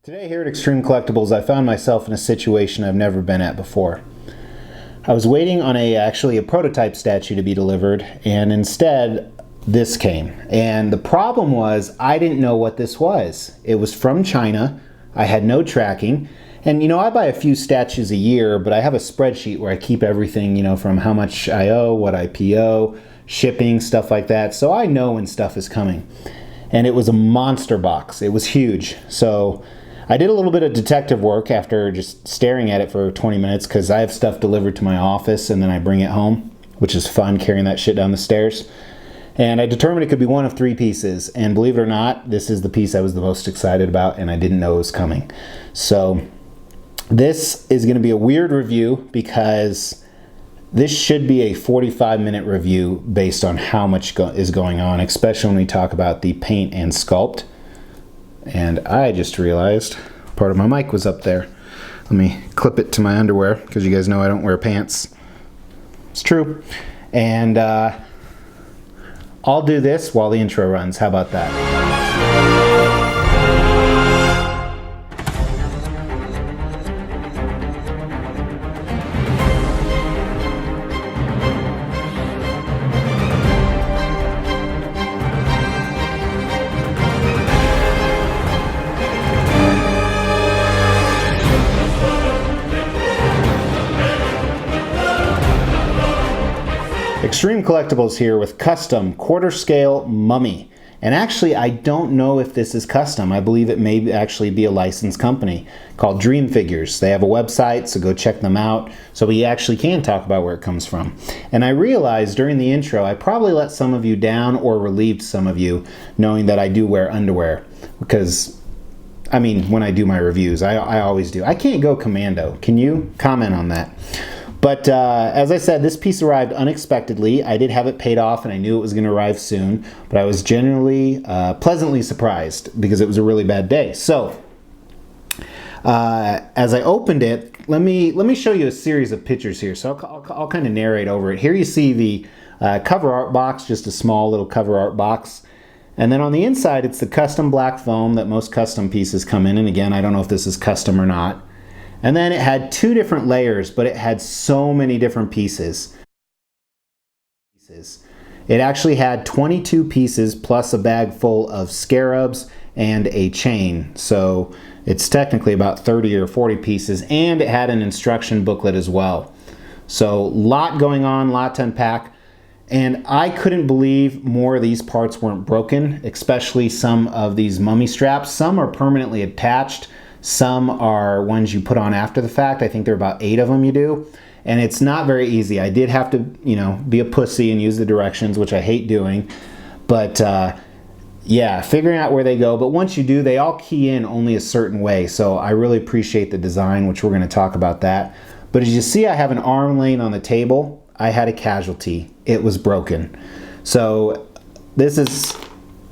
Today here at Extreme Collectibles, I found myself in a situation I've never been at before. I was waiting on actually a prototype statue to be delivered, and instead this came. And the problem was I didn't know what this was. It was from China. I had no tracking. And I buy a few statues a year, but I have a spreadsheet where I keep everything, from how much I owe, what I PO, shipping, stuff like that. So I know when stuff is coming. And it was a monster box. It was huge. So I did a little bit of detective work after just staring at it for 20 minutes because I have stuff delivered to my office and then I bring it home, which is fun carrying that shit down the stairs. And I determined it could be one of three pieces. And believe it or not, this is the piece I was the most excited about and I didn't know it was coming. So this is going to be a weird review because this should be a 45-minute review based on how much is going on, especially when we talk about the paint and sculpt. And I just realized part of my mic was up there. Let me clip it to my underwear because you guys know I don't wear pants. It's true. And I'll do this while the intro runs. How about that? Extreme Collectibles here with custom quarter scale mummy. And actually I don't know if this is custom. I believe it may actually be a licensed company called Dream Figures. They have a website, so go check them out so we actually can talk about where it comes from. And I realized during the intro I probably let some of you down or relieved some of you knowing that I do wear underwear because when I do my reviews I always do. I can't go commando. Can you comment on that? But as I said, this piece arrived unexpectedly. I did have it paid off and I knew it was going to arrive soon, but I was generally pleasantly surprised because it was a really bad day. So as I opened it, let me show you a series of pictures here. So I'll kind of narrate over it. Here you see the cover art box, just a small little cover art box. And then on the inside, it's the custom black foam that most custom pieces come in. And again, I don't know if this is custom or not. And then it had two different layers, but it had so many different pieces. It actually had 22 pieces plus a bag full of scarabs and a chain. So it's technically about 30 or 40 pieces, and it had an instruction booklet as well. So lot going on, lot to unpack. And I couldn't believe more of these parts weren't broken, especially some of these mummy straps. Some are permanently attached. Some are ones you put on after the fact. I think there are about 8 of them you do. And it's not very easy. I did have to, be a pussy and use the directions, which I hate doing. But yeah, figuring out where they go. But once you do, they all key in only a certain way. So I really appreciate the design, which we're going to talk about that. But as you see, I have an arm laying on the table. I had a casualty. It was broken. So this is,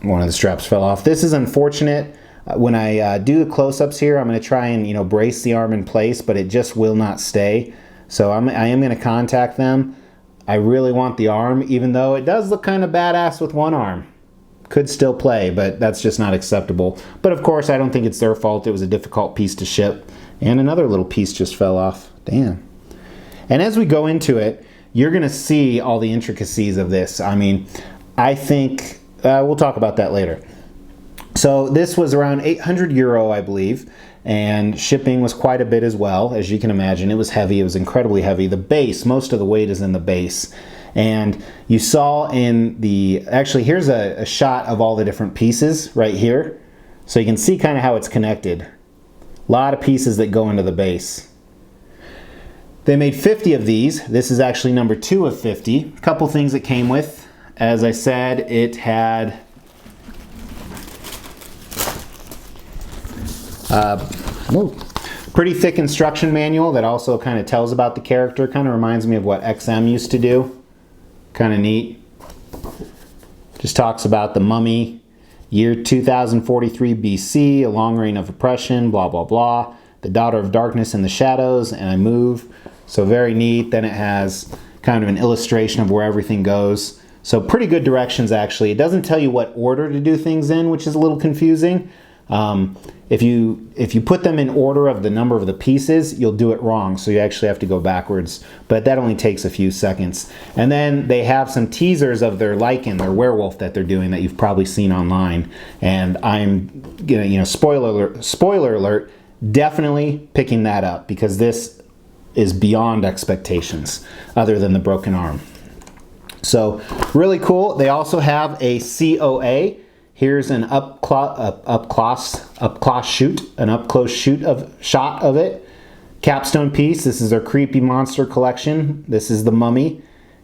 one of the straps fell off. This is unfortunate. When I do the close-ups here, I'm going to try and brace the arm in place, but it just will not stay. So I am going to contact them. I really want the arm, even though it does look kind of badass with one arm. Could still play, but that's just not acceptable. But of course, I don't think it's their fault. It was a difficult piece to ship. And another little piece just fell off. Damn. And as we go into it, you're going to see all the intricacies of this. I think we'll talk about that later. So this was around 800 euro, I believe, and shipping was quite a bit as well, as you can imagine. It was heavy. It was incredibly heavy. The base, most of the weight is in the base. And you saw in actually here's a shot of all the different pieces right here. So you can see kind of how it's connected. A lot of pieces that go into the base. They made 50 of these. This is actually number 2 of 50. A couple things it came with. As I said, it had pretty thick instruction manual that also kind of tells about the character. Kind of reminds me of what XM used to do. Kind of neat. Just talks about the mummy, year 2043 BC, a long reign of oppression, blah, blah, blah. The daughter of darkness and the shadows, and I move. So very neat. Then it has kind of an illustration of where everything goes. So pretty good directions, actually. It doesn't tell you what order to do things in, which is a little confusing. If you put them in order of the number of the pieces, you'll do it wrong. So you actually have to go backwards, but that only takes a few seconds. And then they have some teasers of their Lycan, their werewolf that they're doing that you've probably seen online. And I'm gonna, spoiler alert, definitely picking that up because this is beyond expectations other than the broken arm. So really cool. They also have a COA. Here's an up close shot of it. Capstone piece. This is their creepy monster collection. This is the mummy,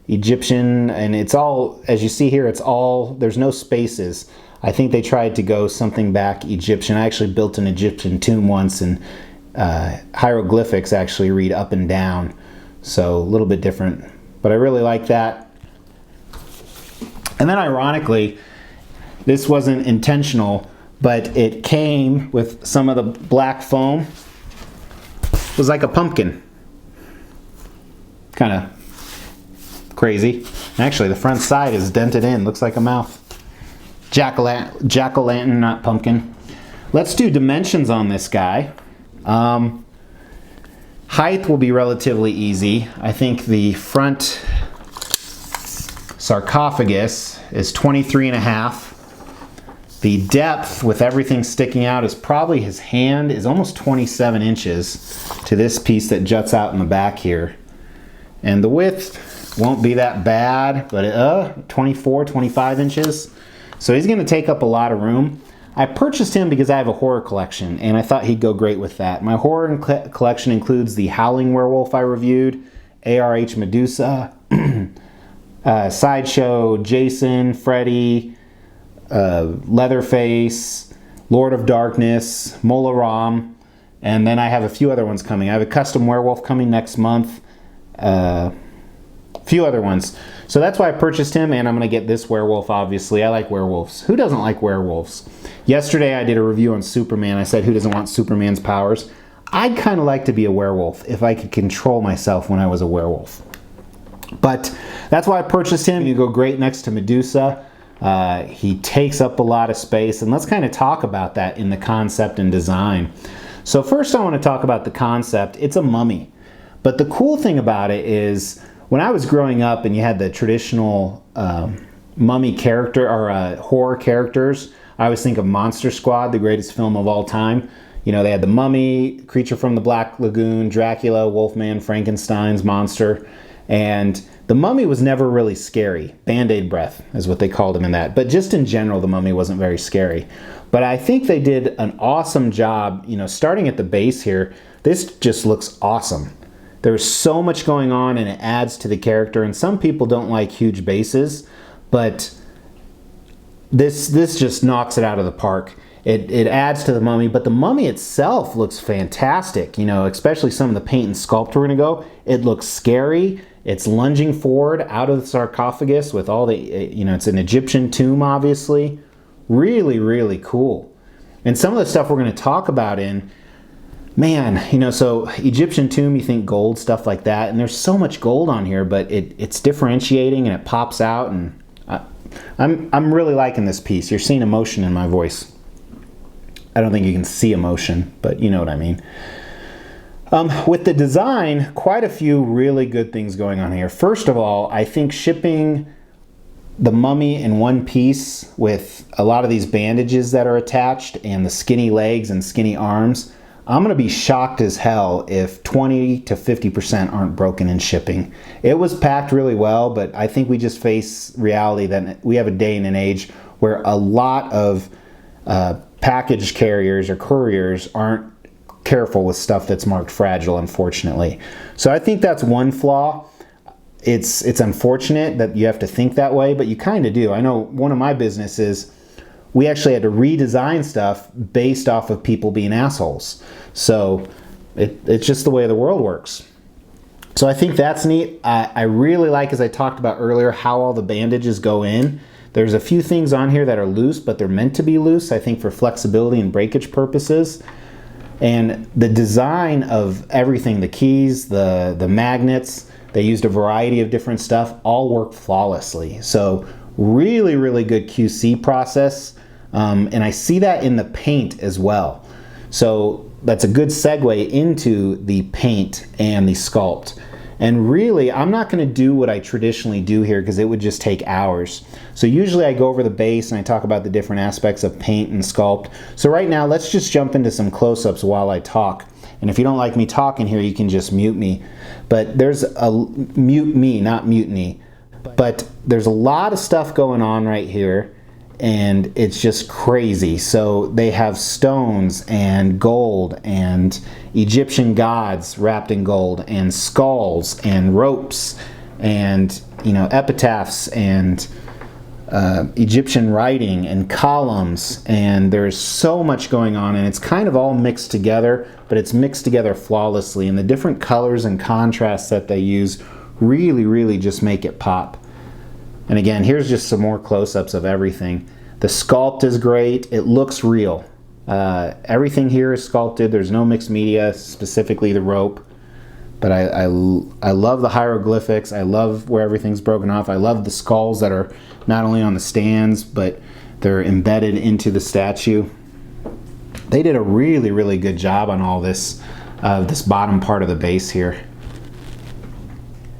Egyptian, and it's all, as you see here, it's all, there's no spaces. I think they tried to go something back Egyptian. I actually built an Egyptian tomb once, and hieroglyphics actually read up and down, so a little bit different, but I really like that. And then ironically, this wasn't intentional, but it came with some of the black foam. It was like a pumpkin. Kind of crazy. Actually, the front side is dented in, looks like a mouth. Jack-o'-lantern, not pumpkin. Let's do dimensions on this guy. Height will be relatively easy. I think the front sarcophagus is 23.5. The depth with everything sticking out is probably, his hand is almost 27 inches to this piece that juts out in the back here. And the width won't be that bad, but 24, 25 inches. So he's gonna take up a lot of room. I purchased him because I have a horror collection and I thought he'd go great with that. My horror collection includes the Howling Werewolf I reviewed, ARH Medusa, Sideshow Jason, Freddy, Leatherface, Lord of Darkness, Mola Ram, and then I have a few other ones coming. I have a custom werewolf coming next month, a few other ones. So that's why I purchased him, and I'm going to get this werewolf, obviously. I like werewolves. Who doesn't like werewolves? Yesterday I did a review on Superman. I said, who doesn't want Superman's powers? I'd kind of like to be a werewolf if I could control myself when I was a werewolf. But that's why I purchased him. You go great next to Medusa. He takes up a lot of space, and let's kind of talk about that in the concept and design. So first I want to talk about the concept. It's a mummy. But the cool thing about it is when I was growing up and you had the traditional mummy character or horror characters, I always think of Monster Squad, the greatest film of all time. You know, they had the Mummy, Creature from the Black Lagoon, Dracula, Wolfman, Frankenstein's monster, and the Mummy was never really scary. Band-Aid breath is what they called him in that. But just in general, the Mummy wasn't very scary. But I think they did an awesome job, you know, starting at the base here. This just looks awesome. There's so much going on and it adds to the character. And some people don't like huge bases, but this just knocks it out of the park. It adds to the Mummy, but the Mummy itself looks fantastic, you know, especially some of the paint and sculpt we're gonna go. It looks scary. It's lunging forward out of the sarcophagus with all the, you know, it's an Egyptian tomb, obviously. Really, really cool. And some of the stuff we're gonna talk about in, man, you know, so Egyptian tomb, you think gold, stuff like that, and there's so much gold on here, but it's differentiating and it pops out, and I'm really liking this piece. You're seeing emotion in my voice. I don't think you can see emotion, but you know what I mean. With the design, quite a few really good things going on here. First of all, I think shipping the Mummy in one piece with a lot of these bandages that are attached and the skinny legs and skinny arms, I'm going to be shocked as hell if 20 to 50% aren't broken in shipping. It was packed really well, but I think we just face reality that we have a day and an age where a lot of package carriers or couriers aren't careful with stuff that's marked fragile, unfortunately. So I think that's one flaw. It's unfortunate that you have to think that way, but you kind of do. I know one of my businesses, we actually had to redesign stuff based off of people being assholes. So it's just the way the world works. So I think that's neat. I really like, as I talked about earlier, how all the bandages go in. There's a few things on here that are loose, but they're meant to be loose, I think, for flexibility and breakage purposes. And the design of everything, the keys, the magnets, they used a variety of different stuff, all work flawlessly. So really, really good QC process. And I see that in the paint as well. So that's a good segue into the paint and the sculpt. And really, I'm not going to do what I traditionally do here because it would just take hours. So usually I go over the base and I talk about the different aspects of paint and sculpt. So right now, let's just jump into some close-ups while I talk. And if you don't like me talking here, you can just mute me. But there's a mute me, not mutiny. But there's a lot of stuff going on right here, and it's just crazy. So they have stones and gold and Egyptian gods wrapped in gold and skulls and ropes and, you know, epitaphs and Egyptian writing and columns, and there's so much going on, and it's kind of all mixed together, but it's mixed together flawlessly, and the different colors and contrasts that they use really just make it pop. And again, here's just some more close-ups of everything. The sculpt is great. It looks real. Everything here is sculpted. There's no mixed media, specifically the rope. But I love the hieroglyphics. I love where everything's broken off. I love the skulls that are not only on the stands, but they're embedded into the statue. They did a really good job on all this, this bottom part of the base here.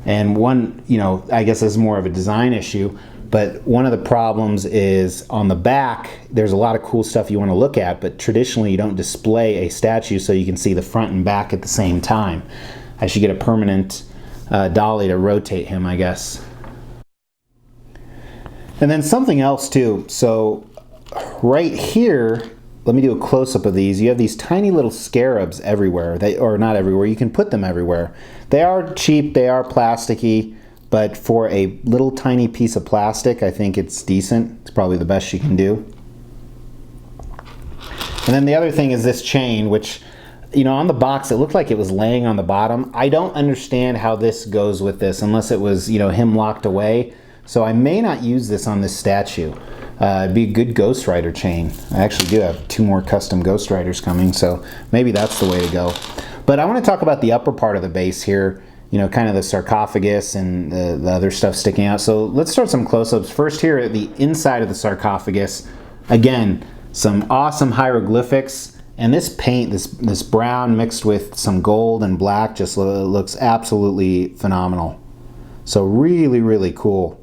And one, you know, I guess this is more of a design issue, but one of the problems is on the back, there's a lot of cool stuff you want to look at, but traditionally you don't display a statue so you can see the front and back at the same time. I should get a permanent dolly to rotate him, I guess. And then something else too. So right here, let me do a close-up of these. You have these tiny little scarabs everywhere. Or not everywhere, you can put them everywhere. They are cheap, they are plasticky, but for a little tiny piece of plastic, I think it's decent. It's probably the best you can do. And then the other thing is this chain, which, you know, on the box it looked like it was laying on the bottom. I don't understand how this goes with this unless it was, you know, him locked away. So I may not use this on this statue. It'd be a good Ghost Rider chain. I actually do have 2 more custom Ghost Riders coming, so maybe that's the way to go. But I want to talk about the upper part of the base here, you know, kind of the sarcophagus and the other stuff sticking out. So let's start some close-ups. First here at the inside of the sarcophagus, again, some awesome hieroglyphics. And this paint, this brown mixed with some gold and black, just looks absolutely phenomenal. So really cool.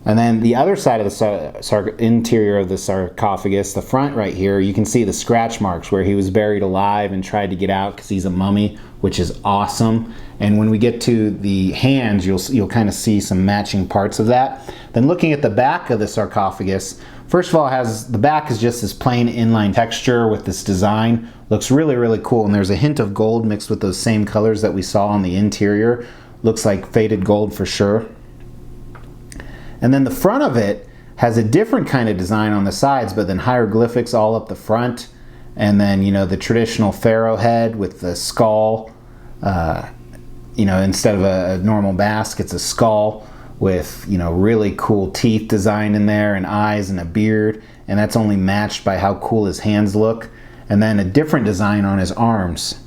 And then the other side of the interior of the sarcophagus, the front right here, you can see the scratch marks where he was buried alive and tried to get out because he's a mummy, which is awesome. And when we get to the hands, you'll kind of see some matching parts of that. Then looking at the back of the sarcophagus, first of all, the back is just this plain inline texture with this design. Looks really cool, and there's a hint of gold mixed with those same colors that we saw on the interior. Looks like faded gold for sure. And then the front of it has a different kind of design on the sides, but then hieroglyphics all up the front. And then, you know, the traditional pharaoh head with the skull. You know, instead of a normal mask, it's a skull with, you know, really cool teeth designed in there and eyes and a beard. And that's only matched by how cool his hands look. And then a different design on his arms.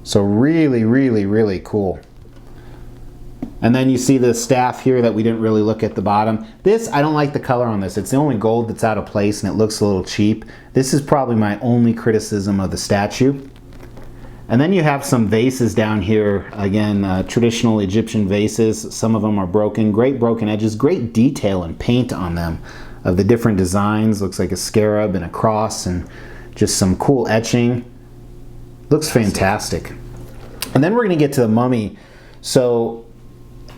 So really cool. And then you see the staff here that we didn't really look at the bottom. This, I don't like the color on this. It's the only gold that's out of place and it looks a little cheap. This is probably my only criticism of the statue. And then you have some vases down here. Again, traditional Egyptian vases. Some of them are broken. Great broken edges. Great detail and paint on them of the different designs. Looks like a scarab and a cross and just some cool etching. Looks fantastic. And then we're going to get to the mummy. So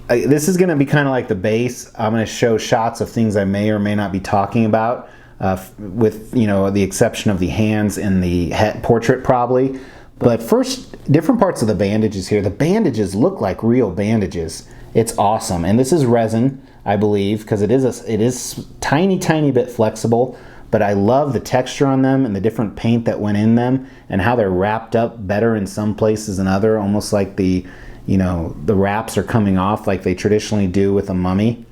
this is going to be kind of like the base. I'm going to show shots of things I may or may not be talking about, with, you know, the exception of the hands and the head portrait probably. But first, different parts of the bandages here. The bandages look like real bandages. It's awesome. And this is resin, I believe, because it is tiny bit flexible. But I love the texture on them and the different paint that went in them and how they're wrapped up better in some places than other, almost like the, you know, the wraps are coming off like they traditionally do with a mummy.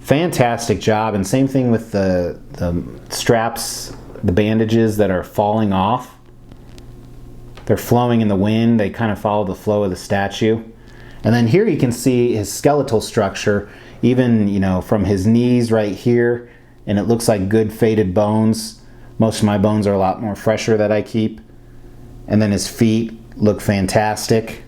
Fantastic job. And same thing with the straps, the bandages that are falling off. They're flowing in the wind. They kind of follow the flow of the statue. And then here you can see his skeletal structure, even, you know, from his knees right here and it looks like good faded bones. Most of my bones are a lot more fresher that I keep. And then his feet look fantastic.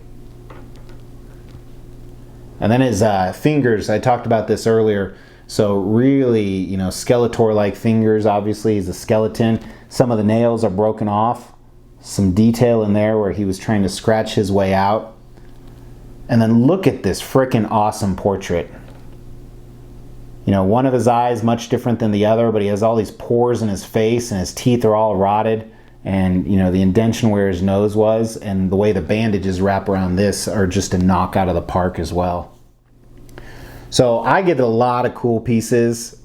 And then his fingers, I talked about this earlier. So really, you know, Skeletor-like fingers. Obviously, he's a skeleton. Some of the nails are broken off. Some detail in there where he was trying to scratch his way out. And then look at this freaking awesome portrait. You know, one of his eyes much different than the other, but he has all these pores in his face and his teeth are all rotted. And, you know, the indention where his nose was and the way the bandages wrap around this are just a knock out of the park as well. So I get a lot of cool pieces.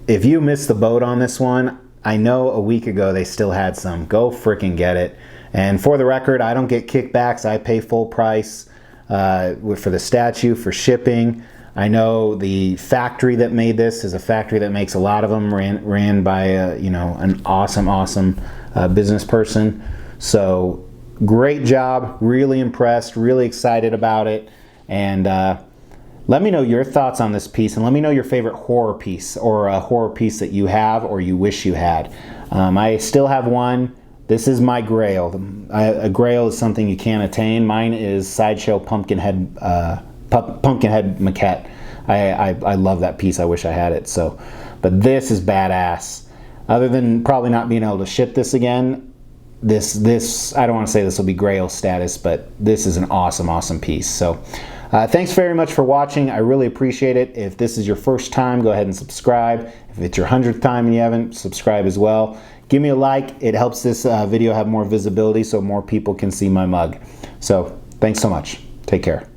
If you missed the boat on this one, I know a week ago they still had some. Go freaking get it. And for the record, I don't get kickbacks. I pay full price for the statue, for shipping. I know the factory that made this is a factory that makes a lot of them, ran by you know, an awesome business person. So great job, really impressed, really excited about it. And let me know your thoughts on this piece, and let me know your favorite horror piece, or a horror piece that you have or you wish you had. I still have one. This is my grail. A grail is something you can't attain. Mine is Sideshow Pumpkinhead maquette. I love that piece. I wish I had it. So, but this is badass. Other than probably not being able to ship this again, this I don't want to say this will be grail status, but this is an awesome piece. So thanks very much for watching. I really appreciate it. If this is your first time, go ahead and subscribe. If it's your 100th time and you haven't, subscribe as well. Give me a like. It helps this video have more visibility so more people can see my mug. So thanks so much. Take care.